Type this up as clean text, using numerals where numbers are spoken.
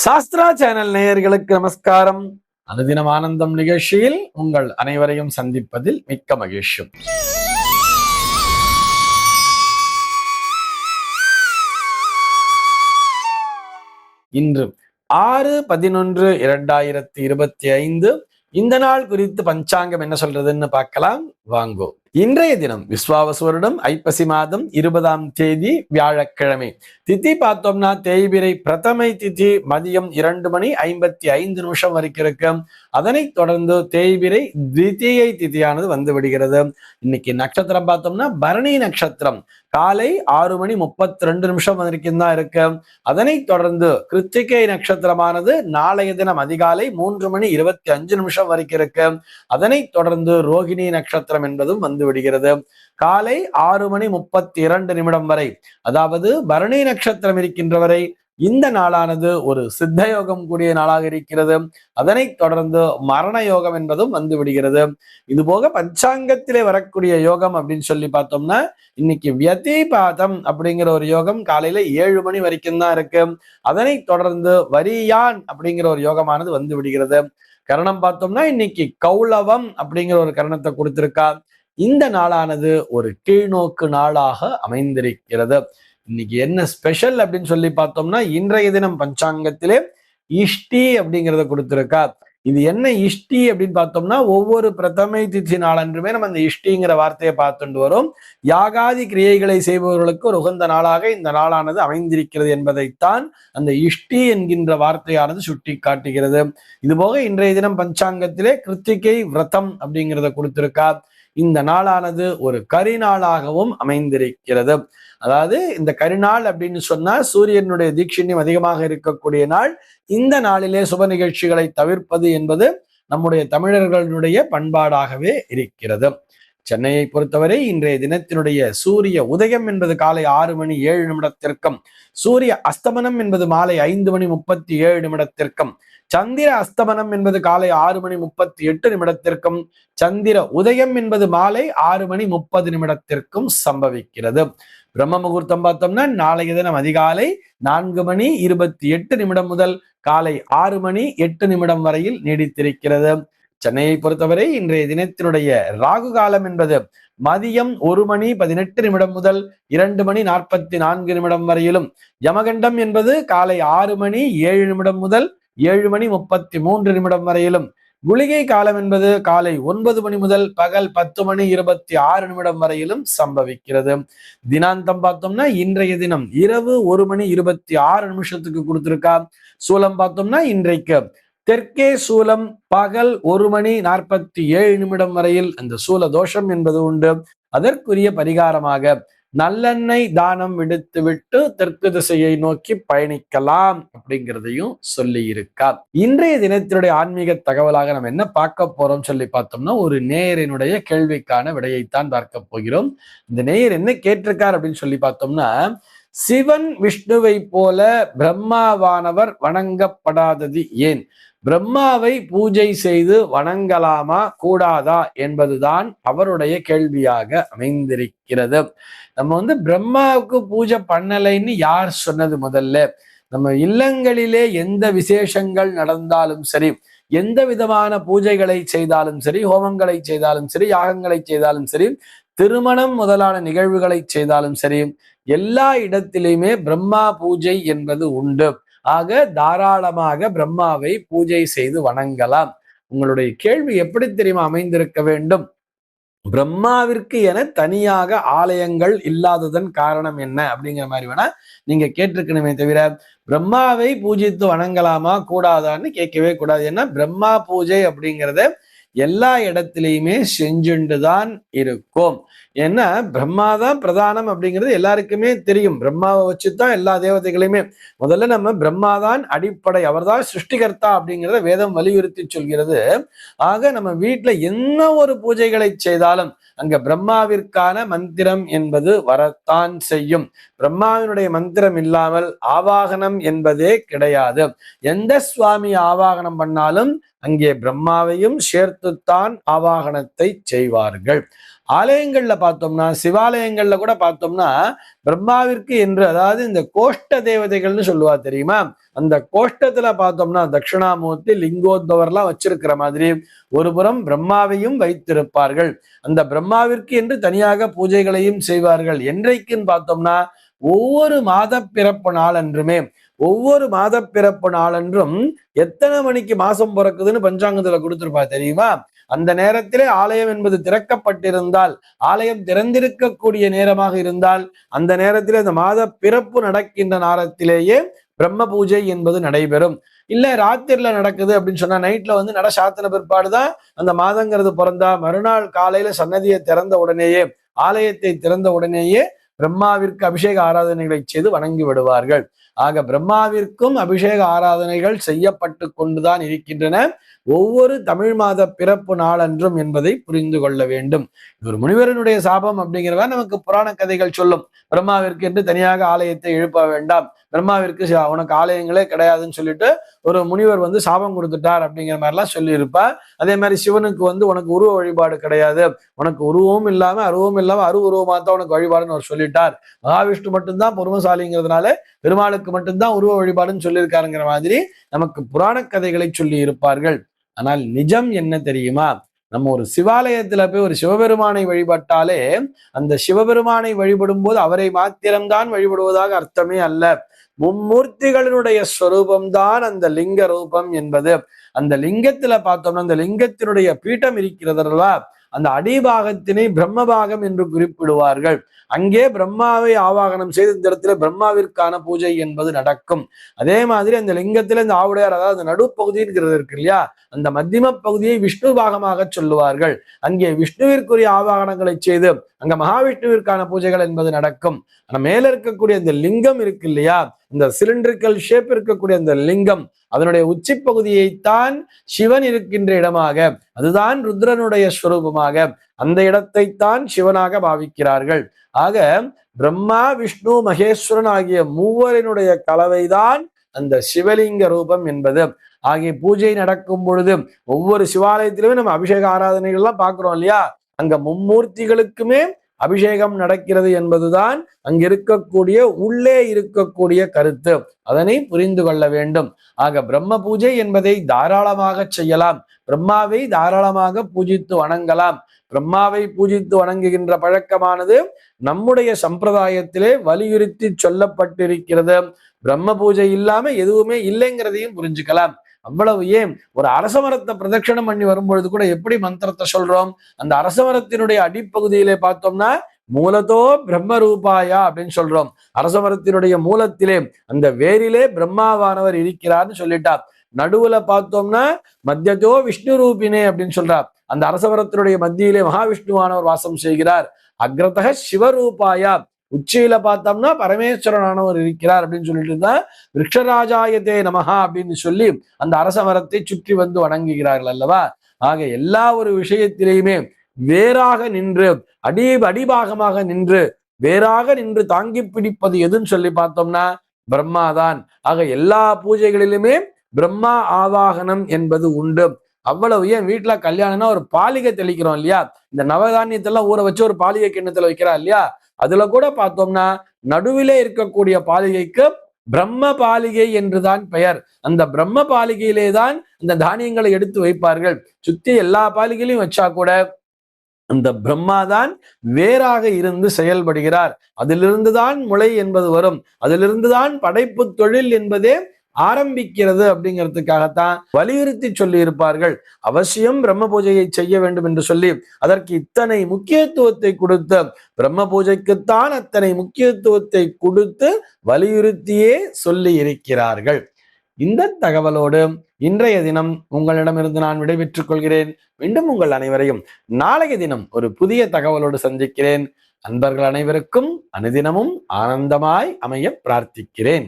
Sastra channel நேயர்களுக்கு நமஸ்காரம். அனுதினம் ஆனந்தம் நிகழ்ச்சியில் உங்கள் அனைவரையும் சந்திப்பதில் மிக்க மகிழ்ச்சி. இன்று 6/11/2025 இந்த நாள் குறித்து பஞ்சாங்கம் என்ன சொல்றதுன்னு பார்க்கலாம் வாங்கோ. இன்றைய தினம் விஸ்வாவசு வருடம் ஐப்பசி மாதம் 20ஆம் தேதி வியாழக்கிழமை. திதி பார்த்தோம்னா தேய்பிரை பிரதமை திதி மதியம் 2:55 வரைக்கும் இருக்கு. அதனைத் தொடர்ந்து தேய்பிரை திதியை திதியானது வந்து விடுகிறது. இன்னைக்கு நட்சத்திரம் பார்த்தோம்னா பரணி நட்சத்திரம் காலை 6:32 வரைக்கும் தான் இருக்கு. அதனைத் தொடர்ந்து கிருத்திகை நட்சத்திரமானது நாளைய தினம் அதிகாலை 3:25 வரைக்கும் இருக்கு. அதனைத் தொடர்ந்து ரோகிணி நட்சத்திரம் என்பதும் வந்து விடுகிறது. காலை 6:32 வரை, அதாவது பரணி நட்சத்திரம் இருக்கின்ற வரை இந்த நாளானது ஒரு சித்த யோகம் கூடிய நாளாக இருக்கிறது. அதனைத் தொடர்ந்து மரண யோகம் என்பதும் வந்து விடுகிறது. இது போக பஞ்சாங்கத்திலே வரக்கூடிய யோகம் அப்படின்னு சொல்லி பார்த்தோம்னா இன்னைக்கு வியதிபாதம் அப்படிங்கிற ஒரு யோகம் காலையில 7 மணி வரைக்கும் தான் இருக்கு. அதனைத் தொடர்ந்து வரியான் அப்படிங்கிற ஒரு யோகமானது வந்து விடுகிறது. கரணம் பார்த்தோம்னா இன்னைக்கு கௌளவம் அப்படிங்கிற ஒரு கரணத்தை கொடுத்திருக்கா. இந்த நாளானது ஒரு கீழ்நோக்கு நாளாக அமைந்திருக்கிறது. இன்னைக்கு என்ன ஸ்பெஷல் அப்படின்னு சொல்லி பார்த்தோம்னா இன்றைய தினம் பஞ்சாங்கத்திலே இஷ்டி அப்படிங்கிறத கொடுத்திருக்கா. இது என்ன இஷ்டி அப்படின்னு பார்த்தோம்னா ஒவ்வொரு பிரதமை திதி நாளன்றுமே நம்ம அந்த இஷ்டிங்கிற வார்த்தையை பார்த்துட்டு வரும். யாகாதி கிரியைகளை செய்பவர்களுக்கு ஒரு உகந்த நாளாக இந்த நாளானது அமைந்திருக்கிறது என்பதைத்தான் அந்த இஷ்டி என்கின்ற வார்த்தையானது சுட்டி காட்டுகிறது. இது போக இன்றைய தினம் பஞ்சாங்கத்திலே கிருத்திகை விரதம் அப்படிங்கிறத கொடுத்திருக்கா. இந்த நாளானது ஒரு கரிநாளாகவும் அமைந்திருக்கிறது. அதாவது இந்த கரிநாள் அப்படின்னு சொன்னா சூரியனுடைய தீட்சண்யம் அதிகமாக இருக்கக்கூடிய நாள். இந்த நாளிலே சுப நிகழ்ச்சிகளை தவிர்ப்பது என்பது நம்முடைய தமிழர்களுடைய பண்பாடாகவே இருக்கிறது. சென்னையை பொறுத்தவரை இன்றைய தினத்தினுடைய சூரிய உதயம் என்பது காலை 6:07 சூரிய அஸ்தமனம் என்பது மாலை 5:37 சந்திர அஸ்தமனம் என்பது காலை 6:38 சந்திர உதயம் என்பது மாலை 6:30 சம்பவிக்கிறது. பிரம்ம முகூர்த்தம் பார்த்தோம்னா நாளைய தினம் அதிகாலை 4:28 முதல் காலை 6:08 வரையில் நீடித்திருக்கிறது. சென்னையை பொறுத்தவரை இன்றைய தினத்தினுடைய ராகு காலம் என்பது மதியம் 1:18 முதல் 2:44 வரையிலும், யமகண்டம் என்பது காலை 6:07 முதல் 7:33 வரையிலும், குளிகை காலம் என்பது காலை 9 மணி முதல் பகல் 10:26 வரையிலும் சம்பவிக்கிறது. தினாந்தம் பார்த்தோம்னா இன்றைய தினம் இரவு 1:26 கொடுத்திருக்கா. சூலம் பார்த்தோம்னா இன்றைக்கு தெற்கே சூலம் பகல் 1:47 வரையில் அந்த சூல தோஷம் என்பது உண்டு. அதற்குரிய பரிகாரமாக நல்லெண்ணெய் தானம் விடுத்து விட்டு தெற்கு திசையை நோக்கி பயணிக்கலாம் அப்படிங்கிறதையும் சொல்லி இருக்கார். இன்றைய தினத்தினுடைய ஆன்மீக தகவலாக நம்ம என்ன பார்க்க போறோம் சொல்லி பார்த்தோம்னா ஒரு நேயரினுடைய கேள்விக்கான விடையைத்தான் பார்க்க போகிறோம். இந்த நேயர் என்ன கேட்டிருக்கார் அப்படின்னு சொல்லி பார்த்தோம்னா, சிவன் விஷ்ணுவை போல பிரம்மாவானவர் வணங்கப்படாதது ஏன்? பிரம்மாவை பூஜை செய்து வணங்கலாமா கூடாதா என்பதுதான் அவருடைய கேள்வியாக அமைந்திருக்கிறது. நம்ம பிரம்மாவுக்கு பூஜை பண்ணலைன்னு யார் சொன்னது? முதல்ல நம்ம இல்லங்களிலே எந்த விசேஷங்கள் நடந்தாலும் சரி, எந்த விதமான பூஜைகளை செய்தாலும் சரி, ஹோமங்களை செய்தாலும் சரி, யாகங்களை செய்தாலும் சரி, திருமணம் முதலான நிகழ்வுகளை செய்தாலும் சரி, எல்லா இடத்திலுமே பிரம்மா பூஜை என்பது உண்டு. ஆக தாராளமாக பிரம்மாவை பூஜை செய்து வணங்கலாம். உங்களுடைய கேள்வி எப்படி தெரியுமா அமைந்திருக்க வேண்டும்? பிரம்மாவிற்கு என தனியாக ஆலயங்கள் இல்லாததன் காரணம் என்ன அப்படிங்கிற மாதிரி வேணா நீங்க கேட்டிருக்கணுமே தவிர பிரம்மாவை பூஜித்து வணங்கலாமா கூடாதான்னு கேட்கவே கூடாது. ஏன்னா பிரம்மா பூஜை அப்படிங்கிறத எல்லா இடத்திலையுமே செஞ்சுண்டுதான் இருக்கும். ஏன்னா பிரம்மாதான் பிரதானம் அப்படிங்கிறது எல்லாருக்குமே தெரியும். பிரம்மாவை வச்சுதான் எல்லா தேவதைகளையுமே, முதல்ல நம்ம பிரம்மாதான் அடிப்படை, அவர்தான் சிருஷ்டிகர்த்தா அப்படிங்கிறத வேதம் வலியுறுத்தி சொல்கிறது. ஆக நம்ம வீட்டுல என்ன ஒரு பூஜைகளை செய்தாலும் அங்க பிரம்மாவிற்கான மந்திரம் என்பது வரத்தான் செய்யும். பிரம்மாவினுடைய மந்திரம் இல்லாமல் ஆவாகனம் என்பதே கிடையாது. எந்த சுவாமி ஆவாகனம் பண்ணாலும் அங்கே பிரம்மாவையும் சேர்த்துத்தான் ஆவாகனத்தை செய்வார்கள். ஆலயங்கள்ல பார்த்தோம்னா, சிவாலயங்கள்ல கூட பார்த்தோம்னா பிரம்மாவிற்கு என்று, அதாவது இந்த கோஷ்ட தேவதைகள்னு சொல்லுவா தெரியுமா, அந்த கோஷ்டத்துல பார்த்தோம்னா தட்சிணாமூர்த்தி லிங்கோத்பவர்லாம் வச்சிருக்கிற மாதிரி ஒரு புறம் பிரம்மாவையும் வைத்திருப்பார்கள். அந்த பிரம்மாவிற்கு என்று தனியாக பூஜைகளையும் செய்வார்கள். என்றைக்குன்னு பார்த்தோம்னா ஒவ்வொரு மாத பிறப்பு நாளன்றுமே, ஒவ்வொரு மாத பிறப்பு நாளன்றும் எத்தனை மணிக்கு மாசம் பிறக்குதுன்னு பஞ்சாங்கத்துல கொடுத்திருப்பா தெரியுமா. அந்த நேரத்திலே ஆலயம் என்பது திறக்கப்பட்டிருந்தால், ஆலயம் திறந்திருக்கக்கூடிய நேரமாக இருந்தால், அந்த நேரத்திலே அந்த மாத பிறப்பு நடக்கின்ற நேரத்திலேயே பிரம்ம பூஜை என்பது நடைபெறும். இல்ல ராத்திரில நடக்குது அப்படின்னு சொன்னா, நைட்ல வந்து நட சாத்தின பிற்பாடுதான் அந்த மாதங்கிறது பிறந்தா, மறுநாள் காலையில சன்னதியை திறந்த உடனேயே, ஆலயத்தை திறந்த உடனேயே பிரம்மாவிற்கு அபிஷேக ஆராதனைகளை செய்து வணங்கி விடுவார்கள். ஆக பிரம்மாவிற்கும் அபிஷேக ஆராதனைகள் செய்யப்பட்டு கொண்டுதான் இருக்கின்றன ஒவ்வொரு தமிழ் மாத பிறப்பு நாளன்றும் என்பதை புரிந்து கொள்ள வேண்டும். இது ஒரு முனிவரனுடைய சாபம் அப்படிங்கிறவ நமக்கு புராண கதைகள் சொல்லும். பிரம்மாவிற்கு என்று தனியாக ஆலயத்தை எழுப்ப வேண்டாம், பிரம்மாவிற்கு உனக்கு ஆலயங்களே கிடையாதுன்னு சொல்லிட்டு ஒரு முனிவர் வந்து சாபம் கொடுத்துட்டார் அப்படிங்கிற மாதிரிலாம் சொல்லியிருப்பா. அதே மாதிரி சிவனுக்கு வந்து உனக்கு உருவ வழிபாடு கிடையாது, உனக்கு உருவமும் இல்லாம அருவமும் இல்லாம அருவுருவமா தான் உனக்கு வழிபாடுன்னு அவர் சொல்லிட்டார். மகாவிஷ்ணு மட்டும்தான் பொறுமசாலிங்கிறதுனால பெருமாளுக்கு மட்டும்தான் உருவ வழிபாடுன்னு சொல்லியிருக்காருங்கிற மாதிரி நமக்கு புராண கதைகளை சொல்லி இருப்பார்கள். ஆனால் நிஜம் என்ன தெரியுமா, நம்ம ஒரு சிவாலயத்துல போய் ஒரு சிவபெருமானை வழிபட்டாலே அந்த சிவபெருமானை வழிபடும் போது அவரை மாத்திரம்தான் வழிபடுவதாக அர்த்தமே அல்ல. மும்மூர்த்திகளினுடைய ஸ்வரூபம்தான் அந்த லிங்க ரூபம் என்பது. அந்த லிங்கத்துல பார்த்தோம்னா அந்த லிங்கத்தினுடைய பீட்டம் இருக்கிறதா, அந்த அடிபாகத்தினை பிரம்மபாகம் என்று குறிப்பிடுவார்கள். அங்கே பிரம்மாவை ஆவாகனம் செய்து இந்த இடத்துல பிரம்மாவிற்கான பூஜை என்பது நடக்கும். அதே மாதிரி அந்த லிங்கத்துல இந்த ஆவுடையார், அதாவது அந்த நடுப்பகுதிங்கிறது இருக்கு இல்லையா, அந்த மத்தியம பகுதியை விஷ்ணு பாகமாக சொல்லுவார்கள். அங்கே விஷ்ணுவிற்குரிய ஆவாகனங்களை செய்து அங்க மகாவிஷ்ணுவிற்கான பூஜைகள் என்பது நடக்கும். ஆனா மேல இருக்கக்கூடிய இந்த லிங்கம் இருக்கு இல்லையா, இந்த சிலிண்ட்ரிக்கல் ஷேப் இருக்கக்கூடிய அந்த லிங்கம், அதனுடைய உச்சி பகுதியைத்தான் சிவன் இருக்கின்ற இடமாக, அதுதான் ருத்ரனுடைய ஸ்வரூபமாக, அந்த இடத்தைத்தான் சிவனாக பாவிக்கிறார்கள். ஆக பிரம்மா விஷ்ணு மகேஸ்வரன் ஆகிய மூவரினுடைய கலவைதான் அந்த சிவலிங்க ரூபம் என்பது. ஆகிய பூஜை நடக்கும் பொழுது ஒவ்வொரு சிவாலயத்திலுமே நம்ம அபிஷேக ஆராதனைகள்லாம் பார்க்கிறோம் இல்லையா, அங்க மும்மூர்த்திகளுக்குமே அபிஷேகம் நடக்கிறது என்பதுதான் அங்க இருக்கக்கூடிய உள்ளே இருக்கக்கூடிய கருத்து. அதனை புரிந்து கொள்ள வேண்டும். ஆக பிரம்ம பூஜை என்பதை தாராளமாக செய்யலாம், பிரம்மாவை தாராளமாக பூஜித்து வணங்கலாம். பிரம்மாவை பூஜித்து வணங்குகின்ற பழக்கமானது நம்முடைய சம்பிரதாயத்திலே வலியுறுத்தி சொல்லப்பட்டிருக்கிறது. பிரம்ம பூஜை இல்லாம எதுவுமே இல்லைங்கிறதையும் புரிஞ்சுக்கலாம். அவ்வளவு ஏன், ஒரு அரச மரத்தை பிரதட்சணம் பண்ணி வரும்பொழுது கூட எப்படி மந்திரத்தை சொல்றோம், அந்த அரச மரத்தினுடைய அடிப்பகுதியிலே பார்த்தோம்னா மூலத்தோ பிரம்ம ரூபாயா அப்படின்னு சொல்றோம். அரச மரத்தினுடைய மூலத்திலே அந்த வேரிலே பிரம்மாவானவர் இருக்கிறார்னு சொல்லிட்டார். நடுவுல பார்த்தோம்னா மத்தியத்தோ விஷ்ணு ரூபினே அப்படின்னு சொல்றார். அந்த அரசமரத்தினுடைய மத்தியிலே மகாவிஷ்ணுவானவர் வாசம் செய்கிறார். அக்ரதக சிவரூபாயா, உச்சியில பார்த்தோம்னா பரமேஸ்வரனானவர் இருக்கிறார் அப்படின்னு சொல்லிட்டு தான் விருட்சராஜாயத்தே நமஹா அப்படின்னு சொல்லி அந்த அரச மரத்தை சுற்றி வந்து வணங்குகிறார்கள் அல்லவா. ஆக எல்லா ஒரு விஷயத்திலேயுமே வேறாக நின்று அடிபாகமாக நின்று வேறாக நின்று தாங்கி பிடிப்பது எதுன்னு சொல்லி பார்த்தோம்னா பிரம்மாதான். ஆக எல்லா பூஜைகளிலுமே பிரம்மா ஆவாகனம் என்பது உண்டு. அவ்வளவு ஏன், வீட்டுல கல்யாணம்னா ஒரு பாலிகை தெளிக்கிறோம் இல்லையா, இந்த நவதானியத்தெல்லாம் ஊற வச்சு ஒரு பாலிகை கிண்ணத்துல வைக்கிறா இல்லையா, அதுல கூட பார்த்தோம்னா நடுவிலே இருக்கக்கூடிய பாலிகைக்கு பிரம்ம பாலிகை என்றுதான் பெயர். அந்த பிரம்ம பாலிகையிலே தான் இந்த தானியங்களை எடுத்து வைப்பார்கள். சுத்தி எல்லா பாலிகையிலையும் வச்சா கூட அந்த பிரம்மாதான் வேறாக இருந்து செயல்படுகிறார். அதிலிருந்துதான் முளை என்பது வரும், அதிலிருந்துதான் படைப்பு தொழில் என்பதே ஆரம்பிக்கிறது அப்படிங்கிறதுக்காகத்தான் வலியுறுத்தி சொல்லி இருப்பார்கள். அவசியம் பிரம்ம பூஜையை செய்ய வேண்டும் என்று சொல்லி அதற்கு இத்தனை முக்கியத்துவத்தை கொடுத்து, பிரம்ம பூஜைக்குத்தான் அத்தனை முக்கியத்துவத்தை கொடுத்து வலியுறுத்தியே சொல்லி இருக்கிறார்கள். இந்த தகவலோடு இன்றைய தினம் உங்களிடமிருந்து நான் விடைபெற்றுக் கொள்கிறேன். மீண்டும் உங்கள் அனைவரையும் நாளைய தினம் ஒரு புதிய தகவலோடு சந்திக்கிறேன். அன்பர்கள் அனைவருக்கும் அனுதினமும் ஆனந்தமாய் அமைய பிரார்த்திக்கிறேன்.